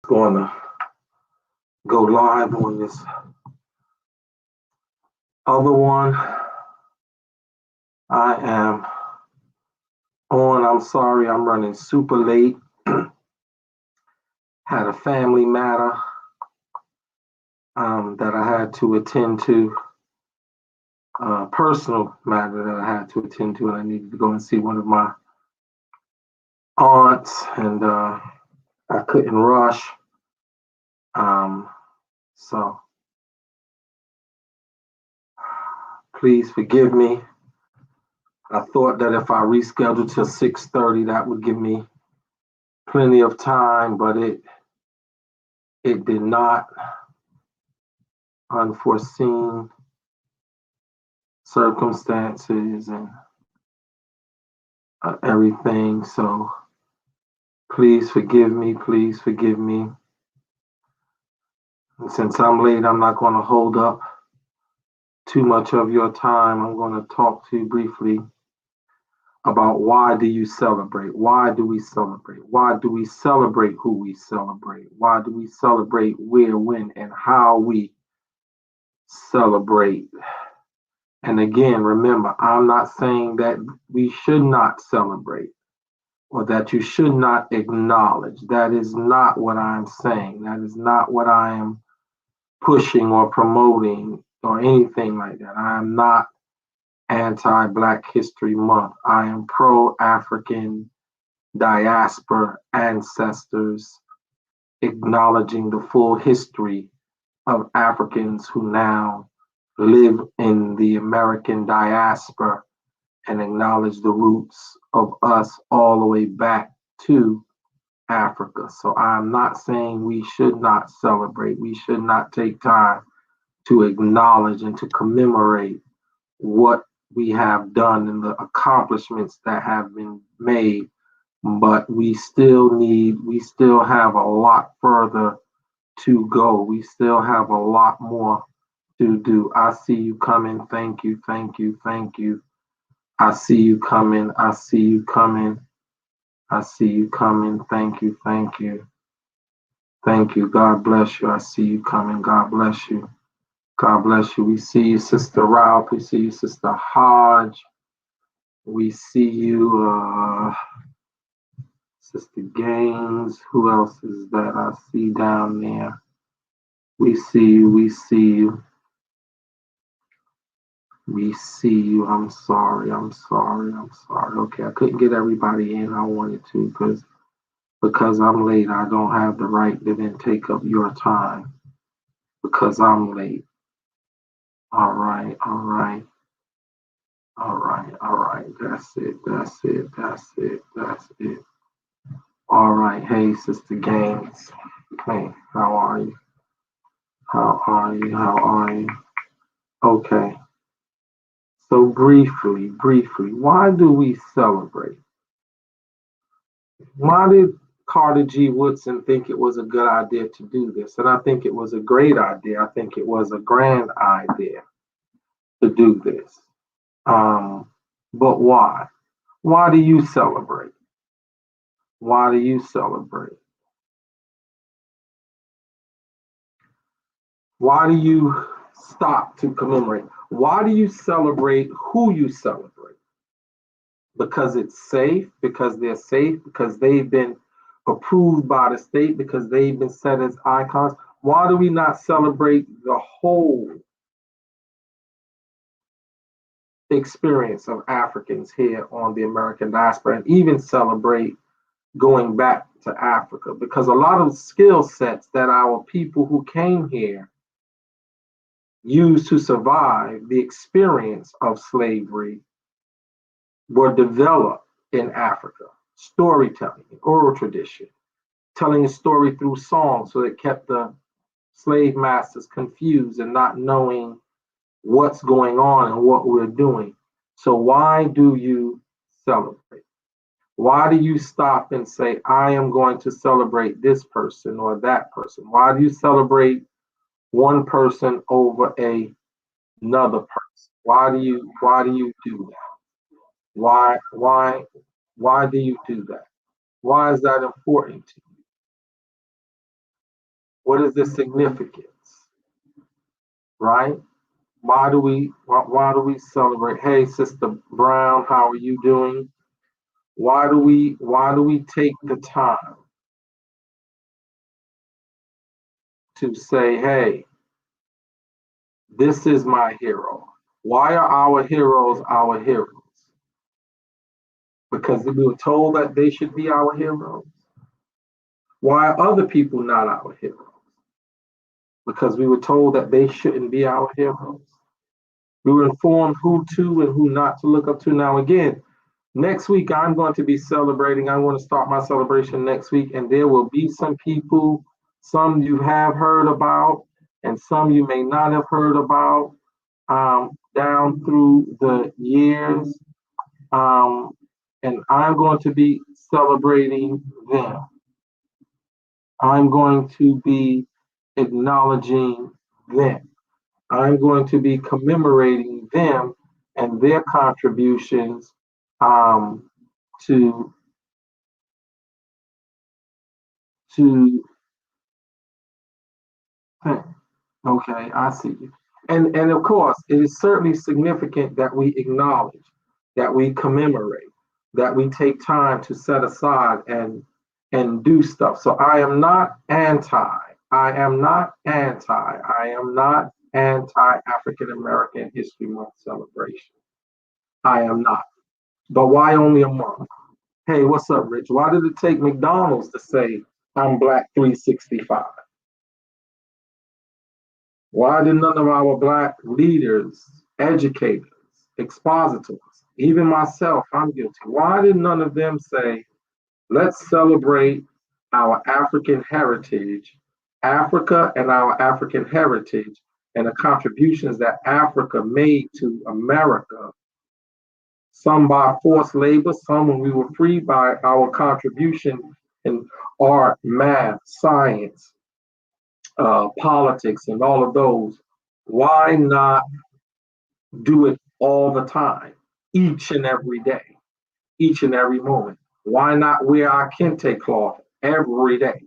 going to go live on this other one. I am on. I'm sorry, I'm running super late. Had a family matter that I had to attend to, personal matter that I had to attend to, and I needed to go and see one of my aunts, and I couldn't rush. So please forgive me. I thought that if I rescheduled till 6:30, that would give me plenty of time, but it did not. Unforeseen circumstances and everything. So please forgive me. Please forgive me. And since I'm late, I'm not going to hold up too much of your time. I'm going to talk to you briefly about why do you celebrate? Why do we celebrate? Why do we celebrate who we celebrate? Why do we celebrate where, when, and how we celebrate? And again, remember, I'm not saying that we should not celebrate or that you should not acknowledge. That is not what I'm saying. That is not what I am pushing or promoting or anything like that. I am not anti-Black History Month. I am pro-African diaspora ancestors, acknowledging the full history of Africans who now live in the American diaspora and acknowledge the roots of us all the way back to Africa. So I'm not saying we should not celebrate. We should not take time to acknowledge and to commemorate what we have done and the accomplishments that have been made. But we still have a lot further to go. We still have a lot more to do. I see you coming. Thank you, thank you, thank you. I see you coming. I see you coming. I see you coming. Thank you, thank you. Thank you. God bless you. I see you coming. God bless you. God bless you. We see you, Sister Ralph. We see you, Sister Hodge. We see you, Sister Gaines. Who else is that I see down there? We see you. We see you. We see you. I'm sorry. I'm sorry. I'm sorry. Okay, I couldn't get everybody in. I wanted to because I'm late. I don't have the right to then take up your time because I'm late. All right. All right. All right. All right. That's it. That's it. That's it. That's it. All right. Hey, Sister Gaines. Hey, how are you? How are you? How are you? Okay. So briefly, why do we celebrate? Why did Carter G. Woodson think it was a good idea to do this? And I think it was a great idea. I think it was a grand idea to do this. But why? Why do you celebrate? Why do you celebrate? Why do you stop to commemorate? Why do you celebrate who you celebrate? Because it's safe, because they're safe, because they've been approved by the state, because they've been set as icons. Why do we not celebrate the whole experience of Africans here on the American diaspora and even celebrate going back to Africa? Because a lot of skill sets that our people who came here used to survive the experience of slavery were developed in Africa. Storytelling, oral tradition, telling a story through song, so it kept the slave masters confused and not knowing what's going on and what we're doing. So why do you celebrate? Why do you stop and say, I am going to celebrate this person or that person? Why do you celebrate one person over another person? Why do you do that? Why do you do that? Why is that important to you? What is the significance? Right? Why do we celebrate? Hey, Sister Brown, how are you doing? Why do we take the time to say, hey, this is my hero? Why are our heroes our heroes? Because we were told that they should be our heroes. Why are other people not our heroes? Because we were told that they shouldn't be our heroes. We were informed who to and who not to look up to. Now, again, next week I'm going to be celebrating. I'm going to start my celebration next week, and there will be some people, some you have heard about, and some you may not have heard about down through the years. And I'm going to be celebrating them. I'm going to be acknowledging them. I'm going to be commemorating them and their contributions to to okay, I see you. And of course, it is certainly significant that we acknowledge, that we commemorate, that we take time to set aside and do stuff. So I am not anti. I am not anti. I am not anti African American History Month celebration. I am not. But why only a month? Hey, what's up, Rich? Why did it take McDonald's to say I'm Black 365? Why did none of our Black leaders, educators, expositors, even myself, I'm guilty. Why did none of them say, let's celebrate our African heritage, Africa and our African heritage, and the contributions that Africa made to America, some by forced labor, some when we were free by our contribution in art, math, science, politics, and all of those. Why not do it all the time, each and every day, each and every moment? Why not wear our kente cloth every day,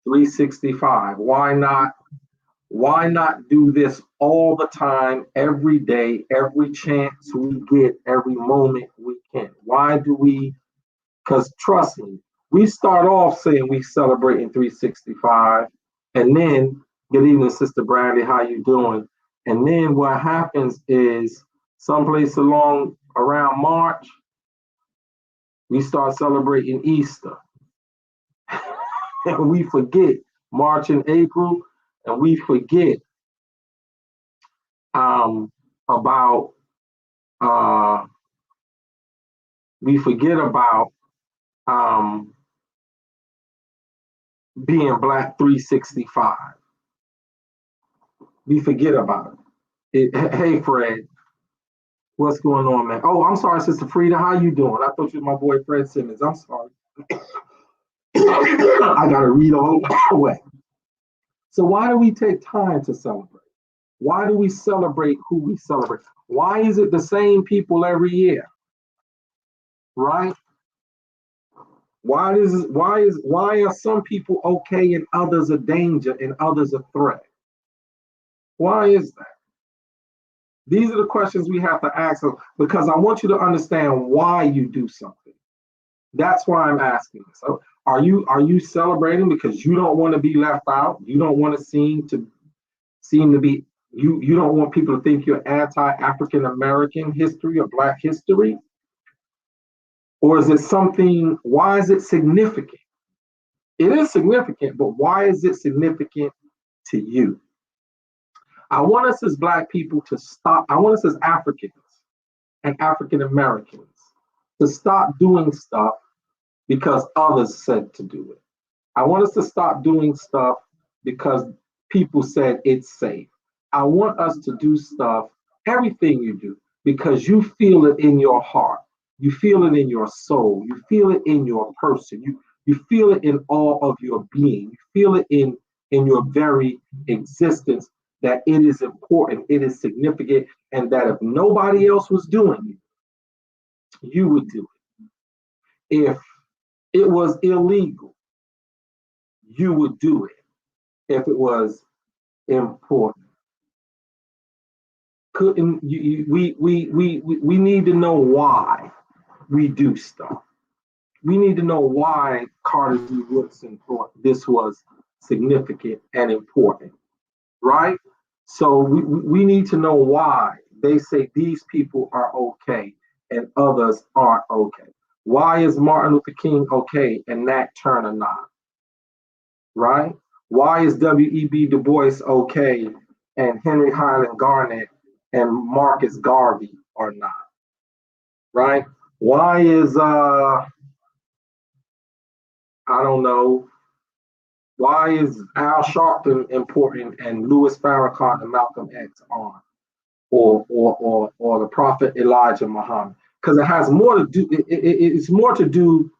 365? Why not do this all the time, every day, every chance we get, every moment we can? Why do we? Because trust me, we start off saying we celebrate in 365, and then good evening, Sister Brandy, how you doing? And then what happens is someplace along around March, we start celebrating Easter. And we forget March and April, and we forget about being Black 365. We forget about it. Hey, Fred, what's going on, man? Oh, I'm sorry, Sister Frida. How you doing? I thought you were my boy Fred Simmons. I'm sorry. I gotta read all the way. So why do we take time to celebrate? Why do we celebrate who we celebrate? Why is it the same people every year? Right? Why are some people okay and others a danger and others a threat? Why is that? These are the questions we have to ask because I want you to understand why you do something. That's why I'm asking. So are you celebrating because you don't want to be left out? You don't want to seem to be you don't want people to think you're anti-African American history or Black history? Or is it something, why is it significant? It is significant, but why is it significant to you? I want us as Black people to stop, I want us as Africans and African Americans to stop doing stuff because others said to do it. I want us to stop doing stuff because people said it's safe. I want us to do stuff, everything you do, because you feel it in your heart. You feel it in your soul. You feel it in your person. You feel it in all of your being. You feel it in your very existence that it is important, it is significant, and that if nobody else was doing it, you would do it. If it was illegal, you would do it. if it was important. Couldn't we need to know why we do stuff. We need to know why Carter G. Woodson thought this was significant and important, right? So we need to know why they say these people are okay and others aren't okay. Why is Martin Luther King okay and Nat Turner not? Right? Why is W.E.B. Du Bois okay and Henry Highland Garnet and Marcus Garvey are not? Right? Why is I don't know, why is Al Sharpton important and Louis Farrakhan and Malcolm X aren't? Or the Prophet Elijah Muhammad? Because it has more to do. It's more to do.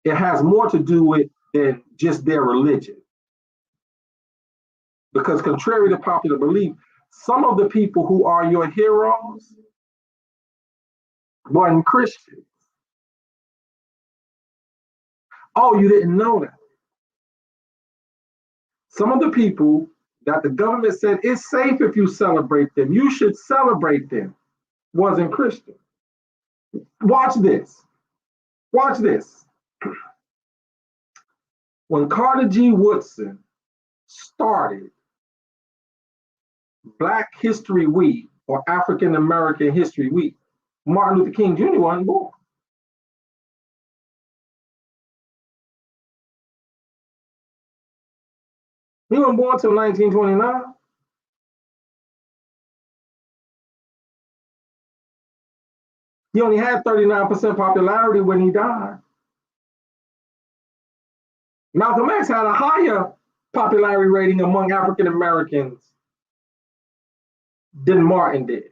It has more to do with than just their religion. Because contrary to popular belief, some of the people who are your heroes weren't Christians. Oh, you didn't know that. Some of the people that the government said it's safe if you celebrate them, you should celebrate them, wasn't Christian. Watch this. Watch this. When Carter G. Woodson started Black History Week or African American History Week, Martin Luther King Jr. wasn't born. He wasn't born until 1929. He only had 39% popularity when he died. Malcolm X had a higher popularity rating among African Americans than Martin did.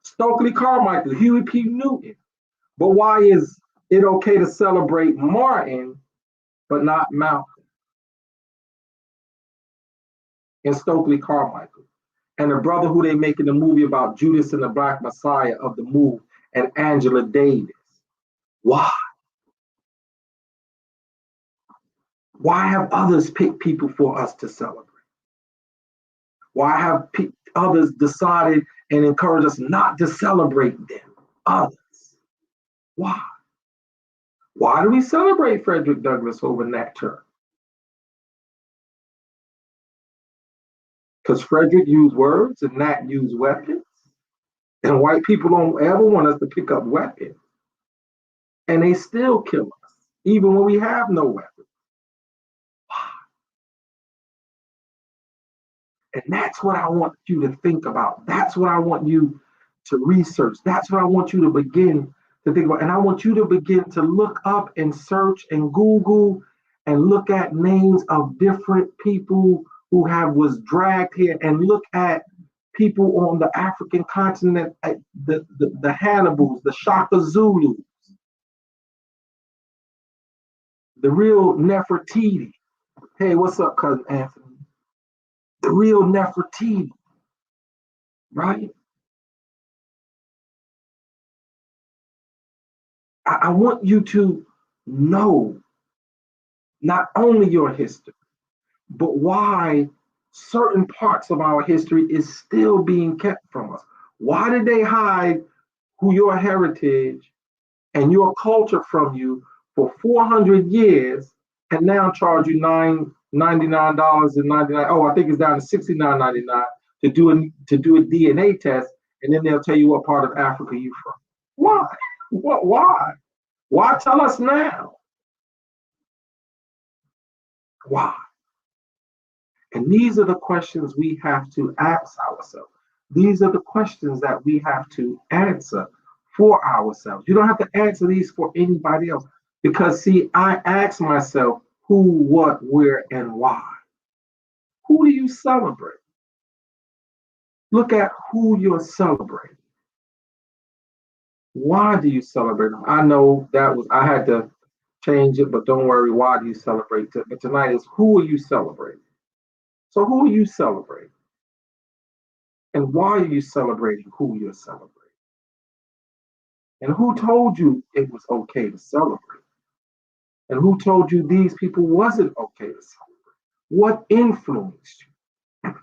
Stokely Carmichael, Huey P. Newton. But why is it okay to celebrate Martin but not Malcolm and Stokely Carmichael? And the brother who they making the movie about, Judas and the Black Messiah of the Move, and Angela Davis. Why? Why have others picked people for us to celebrate? Why have others decided and encouraged us not to celebrate them? Others. Why? Why do we celebrate Frederick Douglass over Nat Turner? Because Frederick used words and Nat used weapons. And white people don't ever want us to pick up weapons. And they still kill us, even when we have no weapons. And that's what I want you to think about. That's what I want you to research. That's what I want you to begin to think about. And I want you to begin to look up and search and Google and look at names of different people who was dragged here, and look at people on the African continent, the Hannibals, the Shaka Zulus, the real Nefertiti. Hey, what's up, cousin Anthony? The real Nefertiti, right? I want you to know not only your history, but why certain parts of our history is still being kept from us. Why did they hide who your heritage and your culture from you for 400 years and now charge you $99.99? Oh, I think it's down to $69.99 to do a DNA test, and then they'll tell you what part of Africa you're from. Why? What? Why? Why tell us now? Why? And these are the questions we have to ask ourselves. These are the questions that we have to answer for ourselves. You don't have to answer these for anybody else. Because, see, I ask myself who, what, where, and why. Who do you celebrate? Look at who you're celebrating. Why do you celebrate them? I know I had to change it, but don't worry, why do you celebrate? But tonight is, who are you celebrating? So who are you celebrating? And why are you celebrating who you're celebrating? And who told you it was okay to celebrate? And who told you these people wasn't okay to celebrate? What influenced you?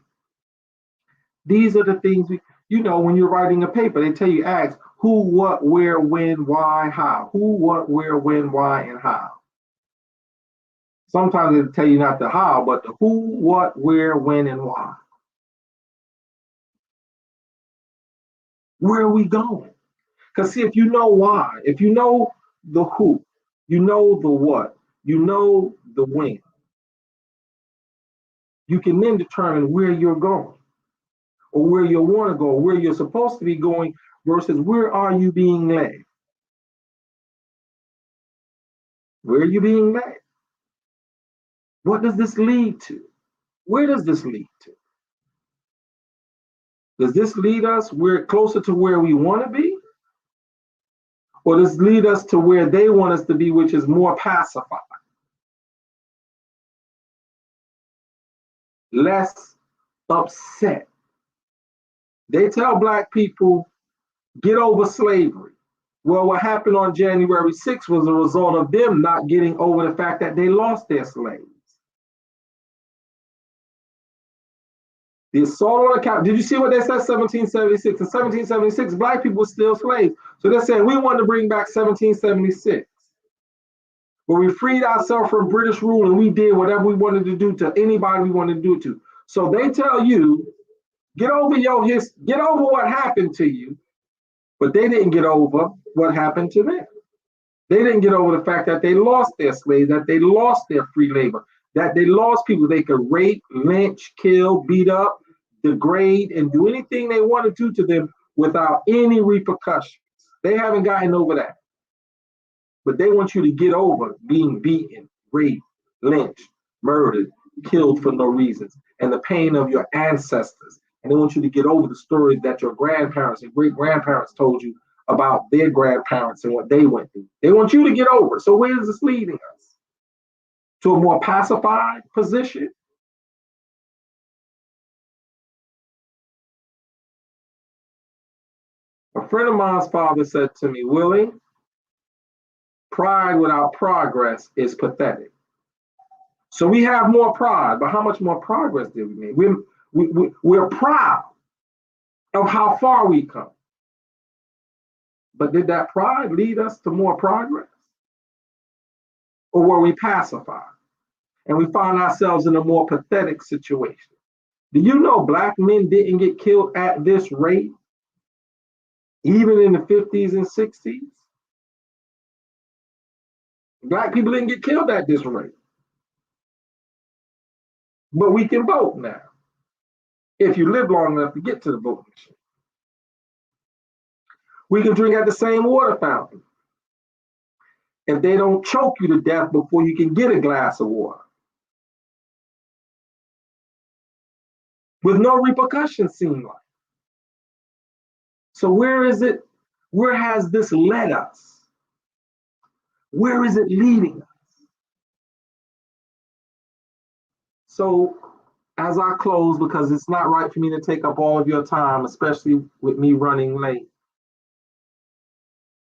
These are the things when you're writing a paper, they tell you ask who, what, where, when, why, how. Who, what, where, when, why, and how. Sometimes they tell you not the how, but the who, what, where, when, and why. Where are we going? Because see, if you know why, if you know the who, you know the what, you know the when, you can then determine where you're going or where you want to go, where you're supposed to be going versus where are you being led? Where are you being led? What does this lead to? Where does this lead to? Does this lead us closer to where we want to be? Or does this lead us to where they want us to be, which is more pacified, less upset? They tell Black people, get over slavery. Well, what happened on January 6th was a result of them not getting over the fact that they lost their slaves. The assault on the Capitol. Did you see what they said? 1776. In 1776, Black people were still slaves. So they're saying we want to bring back 1776, where we freed ourselves from British rule and we did whatever we wanted to do to anybody we wanted to do it to. So they tell you, get over get over what happened to you, but they didn't get over what happened to them. They didn't get over the fact that they lost their slaves, that they lost their free labor, that they lost people they could rape, lynch, kill, beat up, degrade, and do anything they want to do to them without any repercussions. They haven't gotten over that. But they want you to get over being beaten, raped, lynched, murdered, killed for no reasons, and the pain of your ancestors. And they want you to get over the stories that your grandparents and great grandparents told you about their grandparents and what they went through. They want you to get over. So where is this leading us? To a more pacified position? A friend of mine's father said to me, Willie, pride without progress is pathetic. So we have more pride, but how much more progress did we make? We're proud of how far we come. But did that pride lead us to more progress? Or were we pacified? And we found ourselves in a more pathetic situation. Do you know Black men didn't get killed at this rate, even in the 50s and 60s? Black people didn't get killed at this rate. But we can vote now, if you live long enough to get to the voting machine. We can drink at the same water fountain if they don't choke you to death before you can get a glass of water, with no repercussions, seem like. So where is it? Where has this led us? Where is it leading us? So as I close, because it's not right for me to take up all of your time, especially with me running late,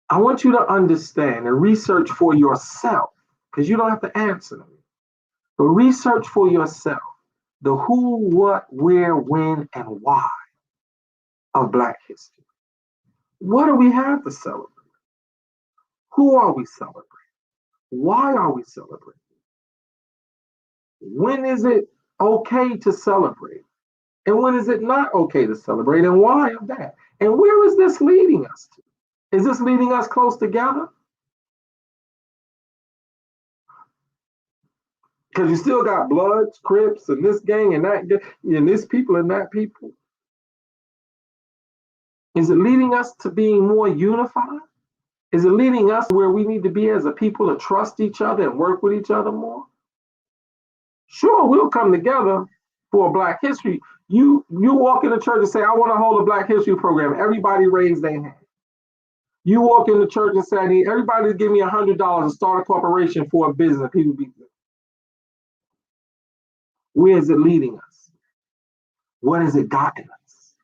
I want you to understand and research for yourself, because you don't have to answer me, but research for yourself the who, what, where, when, and why of Black history. What do we have to celebrate? Who are we celebrating? Why are we celebrating? When is it okay to celebrate? And when is it not okay to celebrate? And why of that? And where is this leading us to? Is this leading us close together? Because you still got Bloods, Crips, and this gang and that, and this people and that people. Is it leading us to being more unified? Is it leading us where we need to be as a people to trust each other and work with each other more? Sure, we'll come together for a Black history. You walk in the church and say, I want to hold a Black history program. Everybody raise their hand. You walk in the church and say, I need everybody to give me $100 to start a corporation for a business. People be, where is it leading us? What has it gotten us?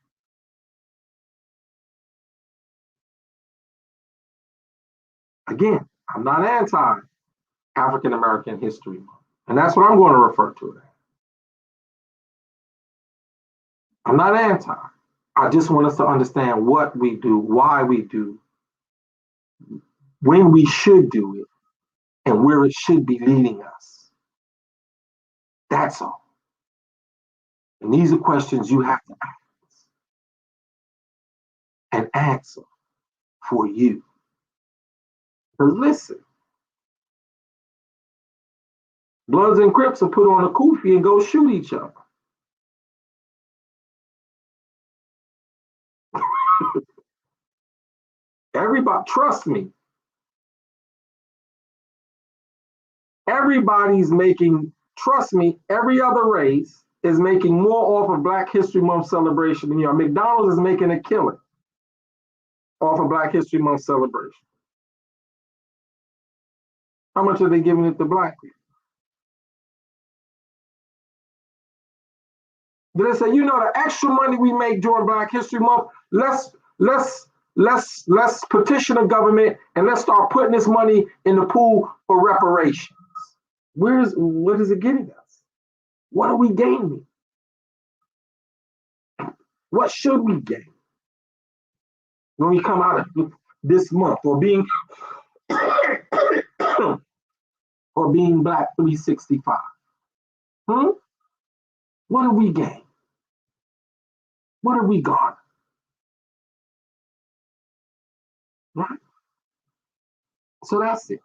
Again, I'm not anti-African American history, and that's what I'm going to refer to it as. I'm not anti. I just want us to understand what we do, why we do, when we should do it, and where it should be leading us. That's all. And these are questions you have to ask and answer for you. Because listen, Bloods and Crips will put on a kufi and go shoot each other. Everybody, trust me, everybody's making, trust me, every other race is making more off of Black History Month celebration than you are. McDonald's is making a killing off of Black History Month celebration. How much are they giving it to Black people? They say, you know, the extra money we make during Black History Month, let's petition the government and let's start putting this money in the pool for reparations. What is it getting us? What are we gaining? What should we gain when we come out of this month or being or being Black 365? What do we gain? What are we got? Right? So that's it.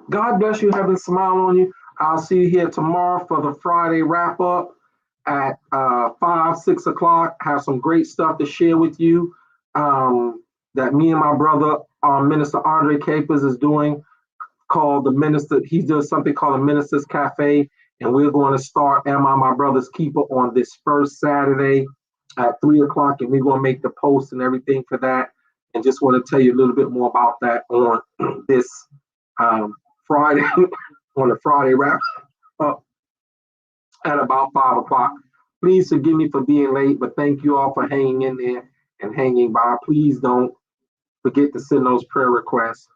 God bless you. Heaven smile on you. I'll see you here tomorrow for the Friday wrap up at 5, 6 o'clock. Have some great stuff to share with you that me and my brother, Minister Andre Capers, is doing called the Minister. He does something called the Minister's Cafe. And we're going to start Am I My Brother's Keeper on this first Saturday at 3 o'clock. And we're going to make the post and everything for that. And just want to tell you a little bit more about that on this Friday, on the Friday wrap up at about 5 o'clock. Please forgive me for being late, but thank you all for hanging in there and hanging by. Please don't forget to send those prayer requests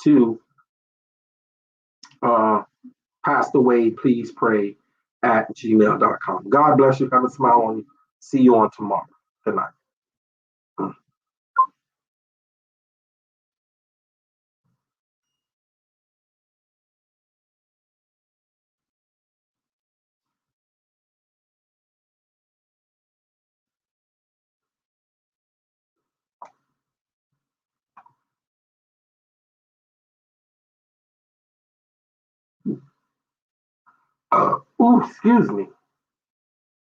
to passed away, please pray at gmail.com. God bless you. Have a smile on you. See you on tomorrow. Good night. Excuse me.